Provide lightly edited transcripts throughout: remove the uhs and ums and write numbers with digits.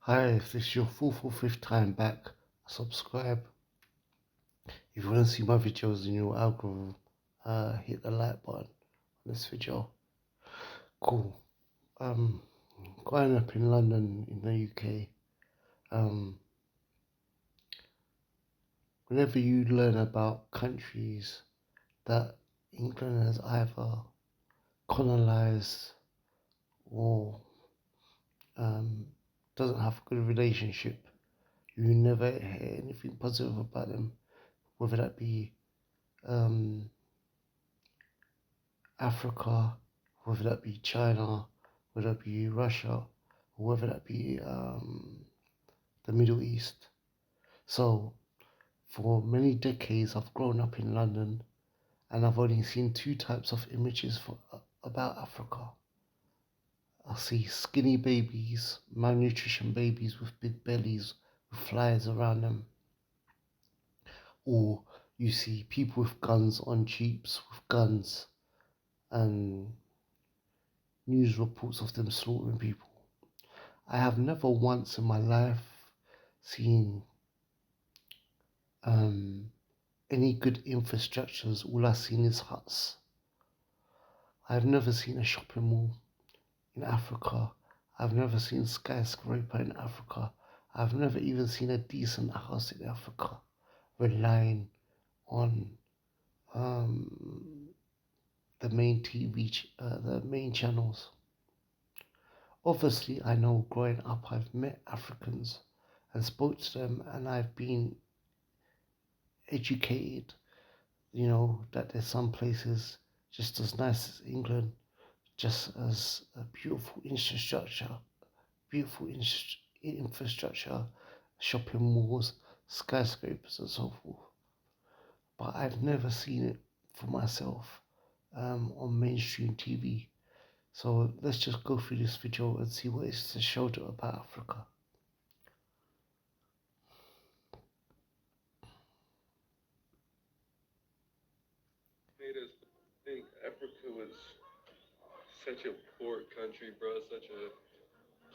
Hi, if this is your fourth or fifth time back, subscribe. If you want to see my videos in your algorithm, hit the like button on this video. Cool. Growing up in London in the UK, whenever you learn about countries that England has either colonized or doesn't have a good relationship, you never hear anything positive about them, whether that be Africa, whether that be China, whether that be Russia, or whether that be the Middle East. So, for many decades, I've grown up in London, and I've only seen two types of images about Africa. I see skinny babies, malnutrition babies with big bellies, with flies around them, or you see people with guns on jeeps with guns and news reports of them slaughtering people. I have never once in my life seen any good infrastructures. All I've seen is huts. I've never seen a shopping mall in Africa. I've never seen skyscraper in Africa. I've never even seen a decent house in Africa, relying on the main the main channels. Obviously, I know growing up I've met Africans and spoke to them, and I've been educated, that there's some places just as nice as England, just as a beautiful infrastructure, shopping malls, skyscrapers, and so forth. But I've never seen it for myself on mainstream TV. So let's just go through this video and see what it's to show about Africa. Made us think Africa was such a poor country, bro. Such a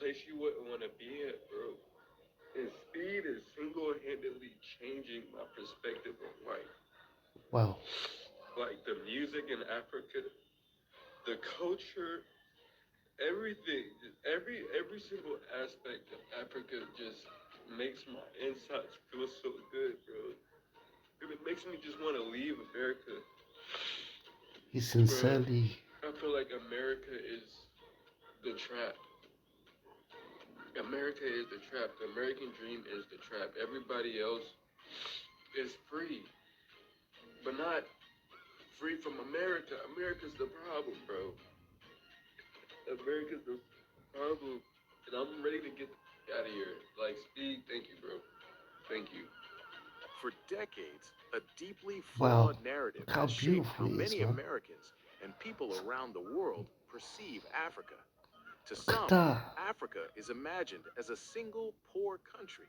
place you wouldn't want to be at, bro. And speed is single-handedly changing my perspective on life. Wow. Like the music in Africa, the culture, everything, every single aspect of Africa just makes my insides feel so good, bro. It makes me just want to leave America, He bro. sincerely. I feel like America is the trap. America is the trap. The American dream is the trap. Everybody else is free, but not free from America. America's the problem, bro. America's the problem, and I'm ready to get out of here. Like, speak. Thank you, bro. Thank you. For decades, a deeply Wow. flawed narrative Look how has shaped beautiful how it is, many man. Americans and people around the world perceive Africa. To Look at some, that. Africa is imagined as a single poor country,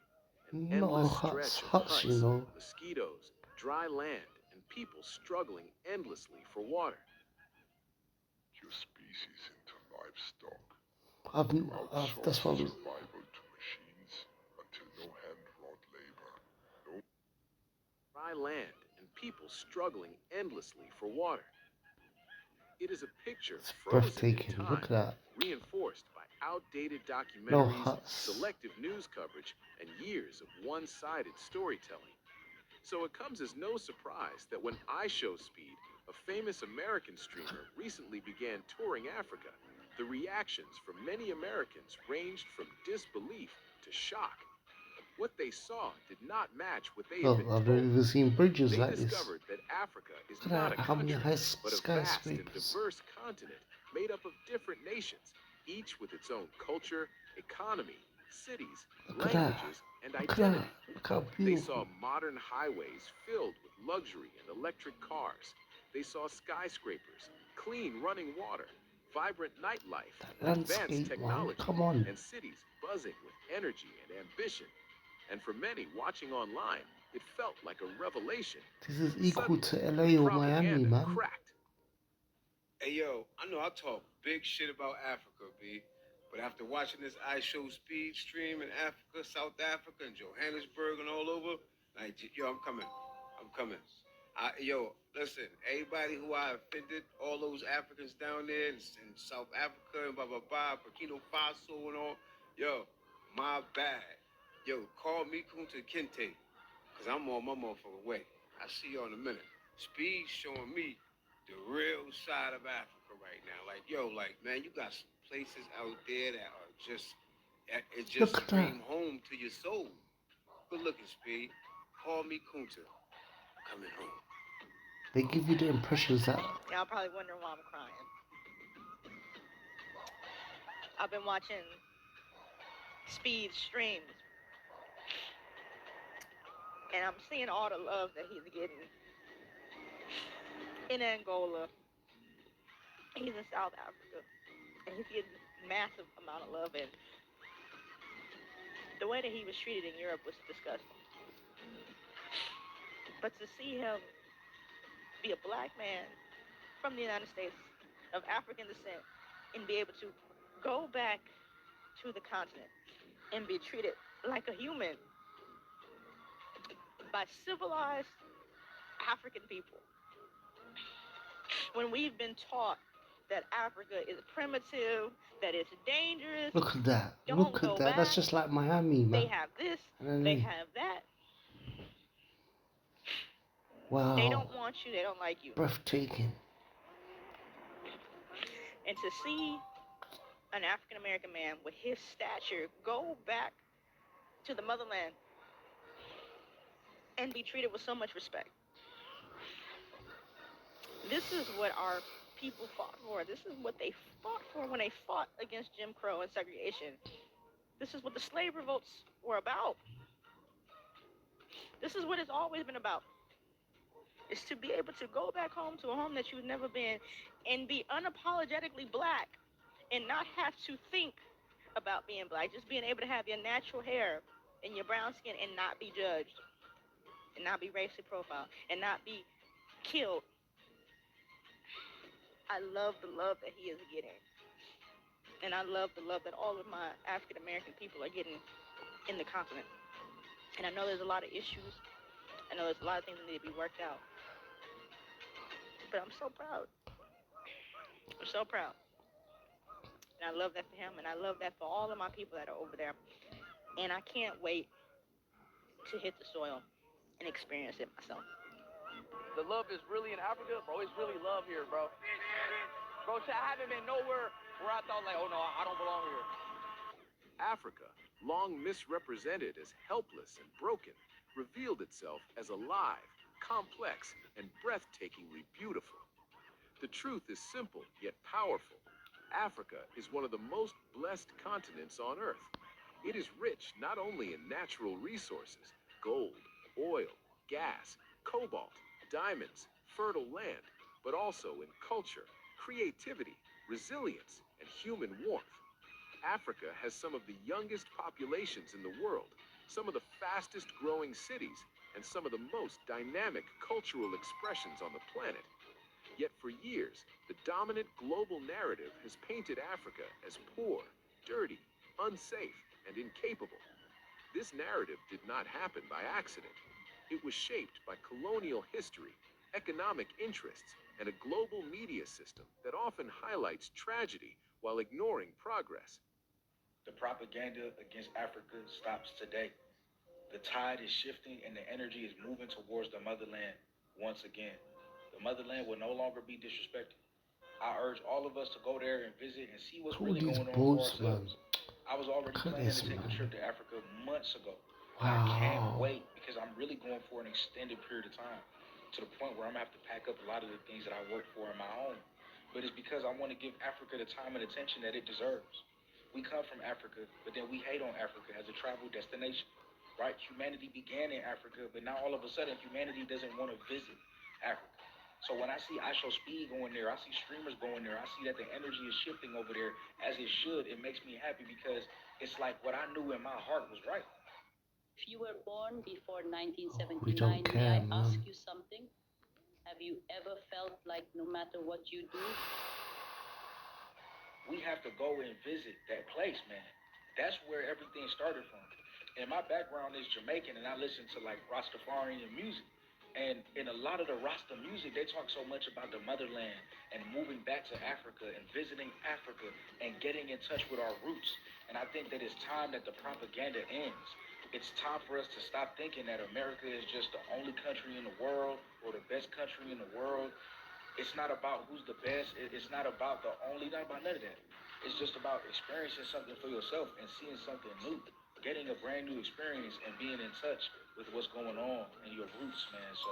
an No endless huts, stretch of huts, you huts, know. mosquitoes, dry land, and people struggling endlessly for water. Your species into livestock. I've, You that's outsource what survival to machines until no hand-wrought labor. No Dry land and people struggling endlessly for water. It is a picture it's frozen in breathtaking. Look time, at that. reinforced by outdated No documentaries, huts. selective news coverage, and years of one-sided storytelling. So it comes as no surprise that when SH0CK, a famous American streamer, recently began touring Africa, the reactions from many Americans ranged from disbelief to shock. What they saw did not match what they had Look, been I've never told. even seen bridges They like this. discovered that Africa is Look not at a that. How many country, high but a vast and skyscrapers. diverse continent made up of different nations, each with its own culture, economy, cities, Look at that. languages, and Look at that. identity. Look how They saw beautiful. modern highways filled with luxury and electric cars. They saw skyscrapers, clean running water, vibrant nightlife, That advanced landscape, man. technology, Come on. and cities buzzing with energy and ambition. And for many watching online, it felt like a revelation. This is equal Suddenly, to the LA or Miami, propaganda man. cracked. Hey yo, I know I talk big shit about Africa, B, but after watching this I Show Speed stream in Africa, South Africa, and Johannesburg and all over, like, yo, I'm coming. I'm coming. Listen, everybody who I offended, all those Africans down there in South Africa and blah, blah, blah, Burkina Faso and all, yo, my bad. Yo, call me Kunta Kinte, because I'm on my motherfucking way. I see y'all in a minute. Speed showing me the real side of Africa right now. Like, yo, like, man, you got some places out there that are it just Look at that. scream home to your soul. Good looking, Speed. Call me Kunta. Coming home. They give you the impressions that Y'all probably wondering why I'm crying. I've been watching Speed streams, and I'm seeing all the love that he's getting in Angola. He's in South Africa, and he's getting massive amount of love. And the way that he was treated in Europe was disgusting. But to see him be a black man from the United States of African descent and be able to go back to the continent and be treated like a human by civilized African people, when we've been taught that Africa is primitive, that it's dangerous, look at that. don't Look go at that. back. That's just like Miami, They man. have this, And they then, have that. wow. They don't want you, they don't like you. Breathtaking. And to see an African American man with his stature go back to the motherland and be treated with so much respect. This is what our people fought for. This is what they fought for when they fought against Jim Crow and segregation. This is what the slave revolts were about. This is what it's always been about. Is to be able to go back home to a home that you've never been and be unapologetically black and not have to think about being black. Just being able to have your natural hair and your brown skin and not be judged and not be racially profiled and not be killed. I love the love that he is getting. And I love the love that all of my African American people are getting in the continent. And I know there's a lot of issues. I know there's a lot of things that need to be worked out. But I'm so proud. I'm so proud. And I love that for him, and I love that for all of my people that are over there. And I can't wait to hit the soil and experience it myself. The love is really in Africa, bro. It's really love here, bro. Bro, I haven't been nowhere where I thought, like, oh no, I don't belong here. Africa, long misrepresented as helpless and broken, revealed itself as alive, complex, and breathtakingly beautiful. The truth is simple yet powerful. Africa is one of the most blessed continents on Earth. It is rich not only in natural resources, gold, oil, gas, cobalt, diamonds, fertile land, but also in culture, creativity, resilience, and human warmth. Africa has some of the youngest populations in the world, some of the fastest growing cities, and some of the most dynamic cultural expressions on the planet. Yet for years, the dominant global narrative has painted Africa as poor, dirty, unsafe, and incapable. This narrative did not happen by accident. It was shaped by colonial history, economic interests, and a global media system that often highlights tragedy while ignoring progress. The propaganda against Africa stops today. The tide is shifting and the energy is moving towards the motherland once again. The motherland will no longer be disrespected. I urge all of us to go there and visit and see what's All really these going on for boats, man. ourselves. I was already Look at planning this, to take a man. trip to Africa months ago. And I can't Wow. wait because I'm really going for an extended period of time to the point where I'm going to have to pack up a lot of the things that I work for in my home. But it's because I want to give Africa the time and attention that it deserves. We come from Africa, but then we hate on Africa as a travel destination, right? Humanity began in Africa, but now all of a sudden humanity doesn't want to visit Africa. So when I see I Show Speed going there, I see streamers going there, I see that the energy is shifting over there as it should. It makes me happy because it's like what I knew in my heart was right. If you were born before We 1979, don't may care, I ask man. you something? Have you ever felt like no matter what you do, We have to go and visit that place, man. That's where everything started from. And my background is Jamaican, and I listen to like Rastafarian music. And in a lot of the Rasta music, they talk so much about the motherland and moving back to Africa and visiting Africa and getting in touch with our roots. And I think that it's time that the propaganda ends. It's time for us to stop thinking that America is just the only country in the world or the best country in the world. It's not about who's the best. It's not about the only, not about none of that. It's just about experiencing something for yourself and seeing something new, getting a brand new experience and being in touch with what's going on in your roots, man. So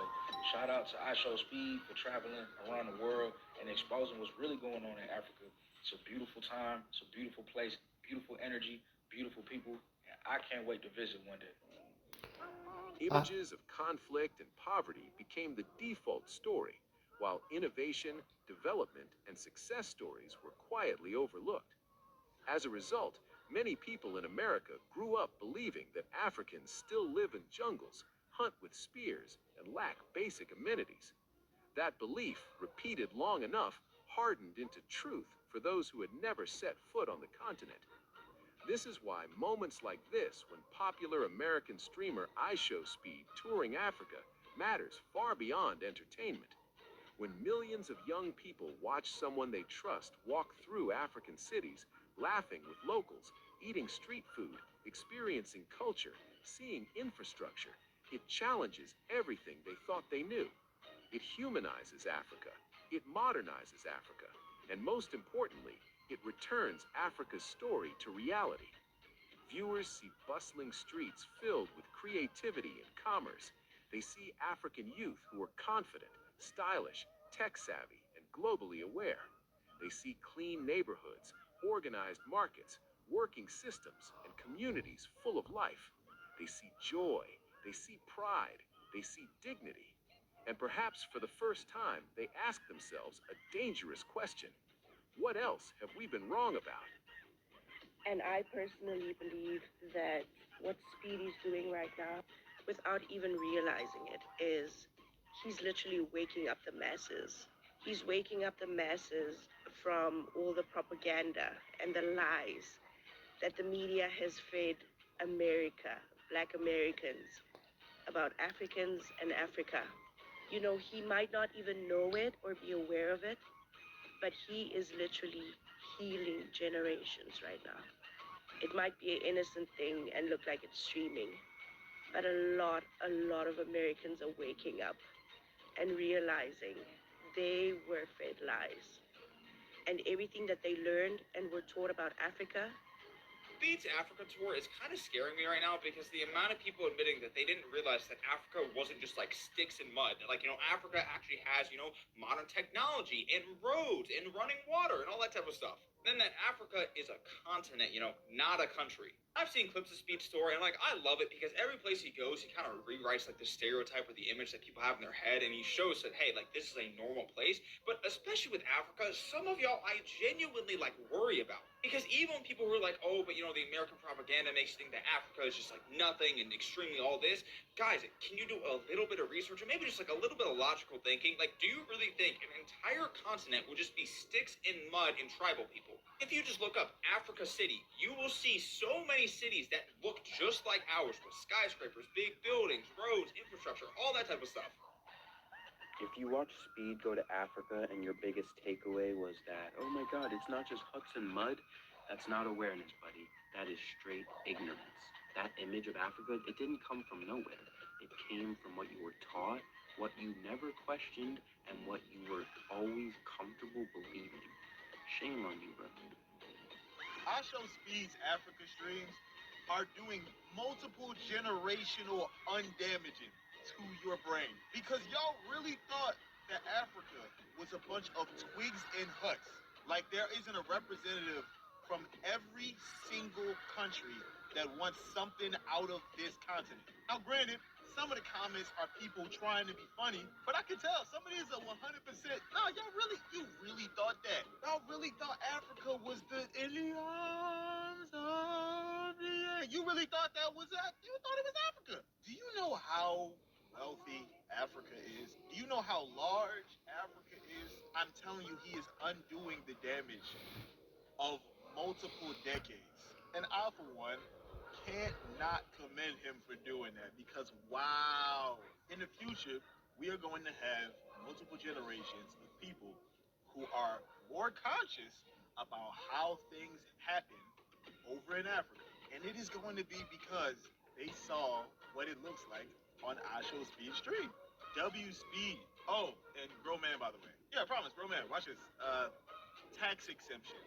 shout out to SH0CK for traveling around the world and exposing what's really going on in Africa. It's a beautiful time. It's a beautiful place, beautiful energy, beautiful people. And I can't wait to visit one day. I, Images of conflict and poverty became the default story, while innovation, development, and success stories were quietly overlooked. As a result, many people in America grew up believing that Africans still live in jungles, hunt with spears, and lack basic amenities. That belief, repeated long enough, hardened into truth for those who had never set foot on the continent. This is why moments like this, when popular American streamer SH0CK touring Africa, matters far beyond entertainment. When millions of young people watch someone they trust walk through African cities, laughing with locals, eating street food, experiencing culture, seeing infrastructure, it challenges everything they thought they knew. It humanizes Africa, it modernizes Africa, and most importantly, it returns Africa's story to reality. Viewers see bustling streets filled with creativity and commerce. They see African youth who are confident, stylish, tech savvy, and globally aware. They see clean neighborhoods, organized markets, working systems, and communities full of life. They see joy, they see pride, they see dignity. And perhaps for the first time, they ask themselves a dangerous question: what else have we been wrong about? And I personally believe that what Speedy's doing right now, without even realizing it, is he's literally waking up the masses. He's waking up the masses from all the propaganda and the lies that the media has fed America, Black Americans, about Africans and Africa. You know, he might not even know it or be aware of it, but he is literally healing generations right now. It might be an innocent thing and look like it's streaming, but a lot of Americans are waking up and realizing they were fed lies. And everything that they learned and were taught about Africa. Beats Africa tour is kind of scaring me right now because the amount of people admitting that they didn't realize that Africa wasn't just like sticks and mud. Like, Africa actually has, modern technology and roads and running water and all that type of stuff. Then that Africa is a continent, not a country. I've seen clips of Speed's story and I love it because every place he goes, he kind of rewrites like the stereotype or the image that people have in their head, and he shows that, hey, like this is a normal place. But especially with Africa, some of y'all I genuinely worry about. Because even when people were like, oh, but the American propaganda makes you think that Africa is just like nothing and extremely all this. Guys, can you do a little bit of research or maybe just a little bit of logical thinking? Do you really think an entire continent would just be sticks and mud and tribal people? If you just look up Africa City, you will see so many cities that look just like ours with skyscrapers, big buildings, roads, infrastructure, all that type of stuff. If you watch Speed go to Africa and your biggest takeaway was that, oh my God, it's not just huts and mud, that's not awareness, buddy. That is straight ignorance. That image of Africa, it didn't come from nowhere. It came from what you were taught, what you never questioned, and what you were always comfortable believing. Shame on you, bro. SH0CK's Africa streams are doing multiple generational undamaging to your brain because y'all really thought that Africa was a bunch of twigs and huts. Like there isn't a representative from every single country that wants something out of this continent. Now, granted, some of the comments are people trying to be funny, but I can tell some of these are 100%. No, you really thought that. Y'all really thought Africa was in the arms of the air. You really thought that was that? You thought it was Africa. Do you know how wealthy Africa is? Do you know how large Africa is? I'm telling you, he is undoing the damage of multiple decades. And I, for one, can't not commend him for doing that because, wow, in the future, we are going to have multiple generations of people who are more conscious about how things happen over in Africa. And it is going to be because they saw what it looks like on I Show Speed Stream. W Speed. Oh, and Bro Man, by the way. Yeah, I promise, Bro Man, watch this. Tax exemption.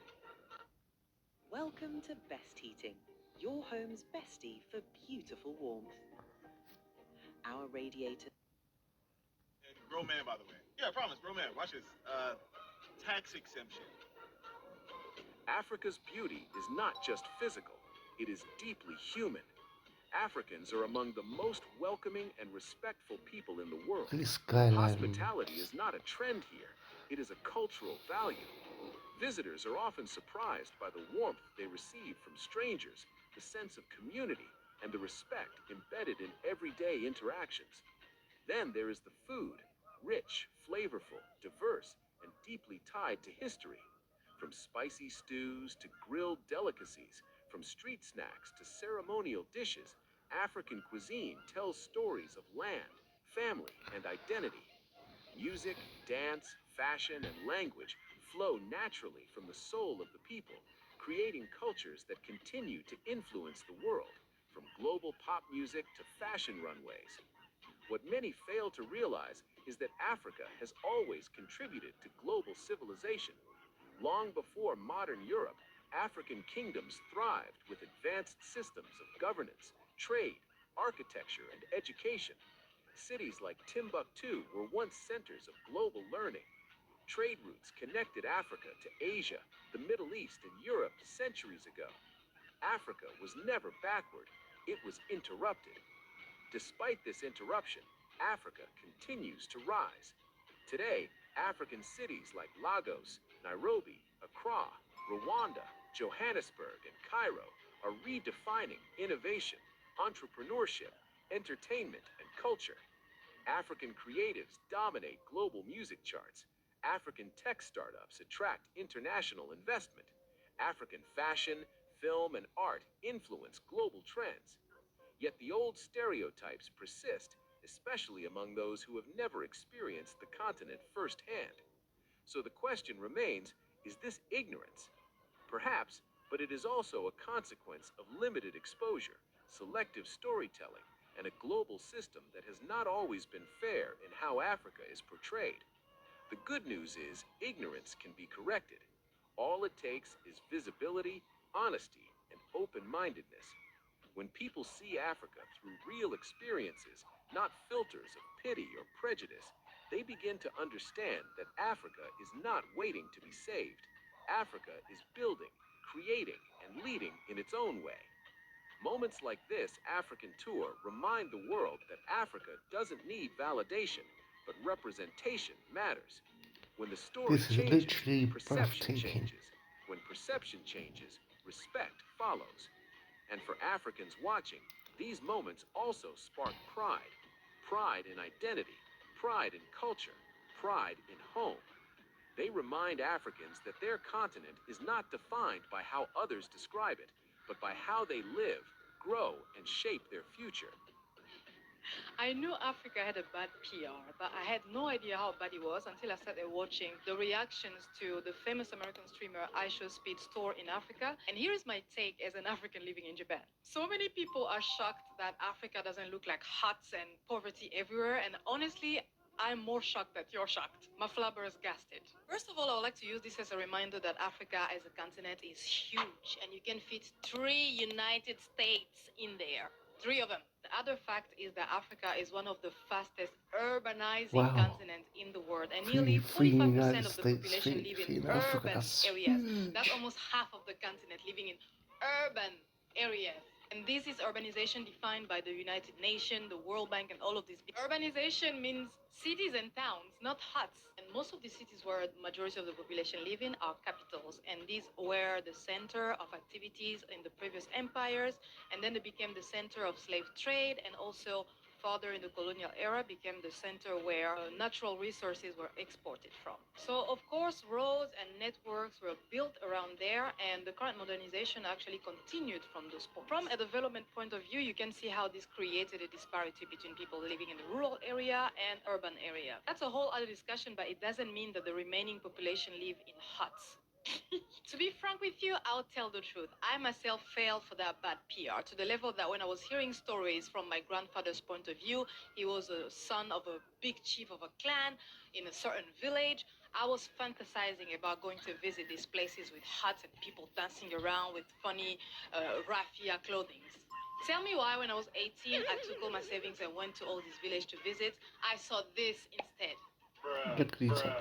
Welcome to Best Heating, your home's bestie for beautiful warmth. Our radiator. And Bro Man, by the way. Yeah, I promise, Bro Man, watch this. Tax exemption. Africa's beauty is not just physical, it is deeply human. Africans are among the most welcoming and respectful people in the world. Look at this skyline. Hospitality is not a trend here, it is a cultural value. Visitors are often surprised by the warmth they receive from strangers, the sense of community, and the respect embedded in everyday interactions. Then there is the food, rich, flavorful, diverse, and deeply tied to history. From spicy stews to grilled delicacies, from street snacks to ceremonial dishes, African cuisine tells stories of land, family, and identity. Music, dance, fashion, and language flow naturally from the soul of the people, creating cultures that continue to influence the world, from global pop music to fashion runways. What many fail to realize is that Africa has always contributed to global civilization. Long before modern Europe, African kingdoms thrived with advanced systems of governance, trade, architecture, and education. Cities like Timbuktu were once centers of global learning. Trade routes connected Africa to Asia, the Middle East, and Europe centuries ago. Africa was never backward, it was interrupted. Despite this interruption, Africa continues to rise. Today, African cities like Lagos, Nairobi, Accra, Rwanda, Johannesburg, and Cairo are redefining innovation, entrepreneurship, entertainment, and culture. African creatives dominate global music charts. African tech startups attract international investment. African fashion, film, and art influence global trends. Yet the old stereotypes persist, especially among those who have never experienced the continent firsthand. So the question remains, is this ignorance? Perhaps, but it is also a consequence of limited exposure, selective storytelling, and a global system that has not always been fair in how Africa is portrayed. The good news is ignorance can be corrected. All it takes is visibility, honesty, and open-mindedness. When people see Africa through real experiences, not filters of pity or prejudice, they begin to understand that Africa is not waiting to be saved. Africa is building, creating, and leading in its own way. Moments like this African tour remind the world that Africa doesn't need validation, but representation matters. When the story This is changes, literally perception breathtaking. changes. When perception changes, respect follows. And for Africans watching, these moments also spark pride. Pride in identity, pride in culture, pride in home. They remind Africans that their continent is not defined by how others describe it, but by how they live, grow, and shape their future. I knew Africa had a bad PR, but I had no idea how bad it was until I started watching the reactions to the famous American streamer I Show Speed's tour in Africa. And here is my take as an African living in Japan. So many people are shocked that Africa doesn't look like huts and poverty everywhere. And honestly, I'm more shocked that you're shocked. My flabbers gassed it. First of all, I would like to use this as a reminder that Africa as a continent is huge and you can fit 3 United States in there. 3 of them. The other fact is that Africa is one of the fastest urbanizing Wow. continents in the world, and Three nearly United 45% of the States, population three, live three in in Africa. urban That's areas. huge. That's almost half of the continent living in urban areas. And this is urbanization defined by the United Nations, the World Bank, and all of this. Urbanization means cities and towns, not huts. And most of the cities where the majority of the population live in are capitals. And these were the center of activities in the previous empires. And then they became the center of slave trade and also further in the colonial era, became the center where natural resources were exported from. So, of course, roads and networks were built around there, and the current modernization actually continued from those points. From a development point of view, you can see how this created a disparity between people living in the rural area and urban area. That's a whole other discussion, but it doesn't mean that the remaining population live in huts. To be frank with you, I'll tell the truth. I myself fell for that bad PR to the level that when I was hearing stories from my grandfather's point of view, he was a son of a big chief of a clan in a certain village. I was fantasizing about going to visit these places with huts and people dancing around with funny raffia clothing. Tell me why, when I was 18, I took all my savings and went to all these villages to visit. I saw this instead. Get greeted.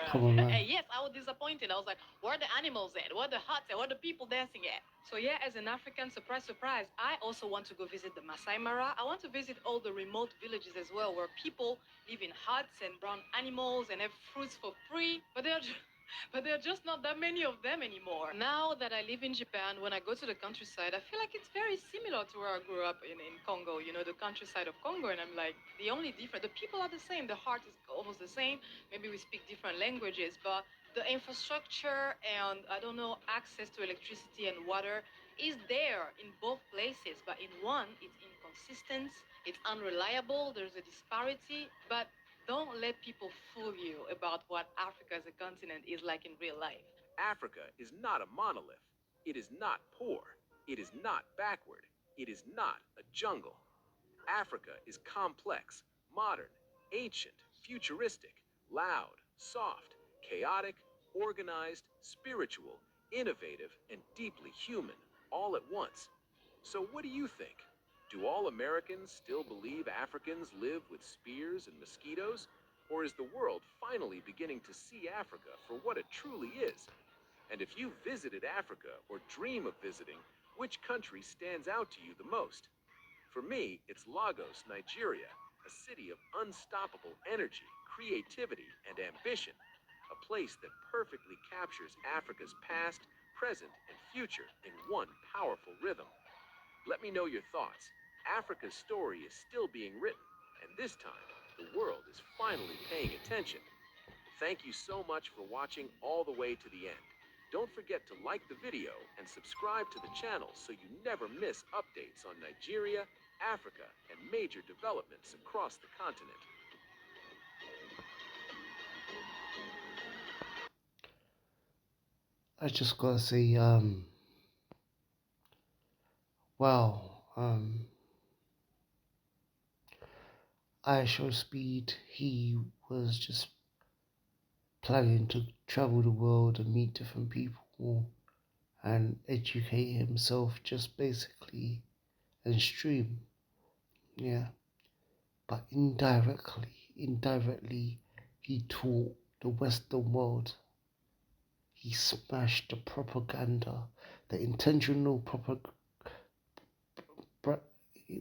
Come on, man. Yes, I was disappointed. I was like, where are the animals at? Where are the huts at? Where are the people dancing at? So yeah, as an African, surprise, surprise, I also want to go visit the Masai Mara. I want to visit all the remote villages as well, where people live in huts and brown animals and have fruits for free. But there are just not that many of them anymore. Now that I live in Japan, when I go to the countryside, I feel like it's very similar to where I grew up in Congo, you know, the countryside of Congo. And I'm like, the only difference, the people are the same, the heart is almost the same. Maybe we speak different languages, but the infrastructure and, I don't know, access to electricity and water is there in both places. But in one, it's inconsistent, it's unreliable, there's a disparity. But don't let people fool you about what Africa as a continent is like in real life. Africa is not a monolith. It is not poor. It is not backward. It is not a jungle. Africa is complex, modern, ancient, futuristic, loud, soft, chaotic, organized, spiritual, innovative, and deeply human, all at once. So what do you think? Do all Americans still believe Africans live with spears and mosquitoes? Or is the world finally beginning to see Africa for what it truly is? And if you visited Africa or dream of visiting, which country stands out to you the most? For me, it's Lagos, Nigeria, a city of unstoppable energy, creativity, and ambition. A place that perfectly captures Africa's past, present, and future in one powerful rhythm. Let me know your thoughts. Africa's story is still being written, and this time, the world is finally paying attention. Thank you so much for watching all the way to the end. Don't forget to like the video and subscribe to the channel so you never miss updates on Nigeria, Africa, and major developments across the continent. I just gotta say, wow, SH0CK, he was just planning to travel the world and meet different people and educate himself, just basically, and stream, yeah. But indirectly, he taught the Western world. He smashed the propaganda, the intentional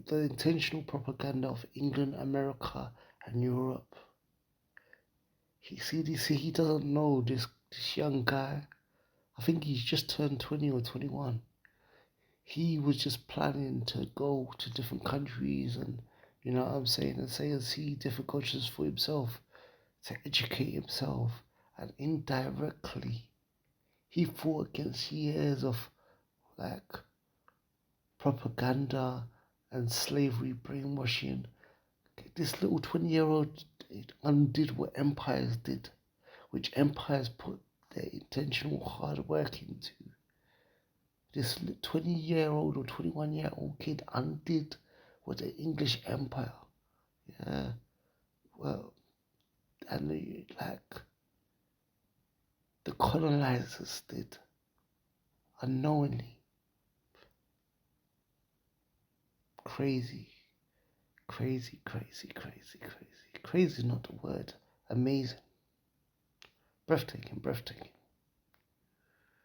the intentional propaganda of England, America, and Europe. He doesn't know this young guy. I think he's just turned 20 or 21. He was just planning to go to different countries and, you know what I'm saying, and see different cultures for himself, to educate himself, and indirectly he fought against years of like propaganda and slavery brainwashing. This little 20-year-old undid what empires did, which empires put their intentional hard work into. This 20-year-old or 21-year-old kid undid what the English Empire, yeah, well, and like the colonizers did unknowingly. Crazy, crazy, crazy, crazy, crazy. Crazy is not the word. Amazing. Breathtaking, breathtaking.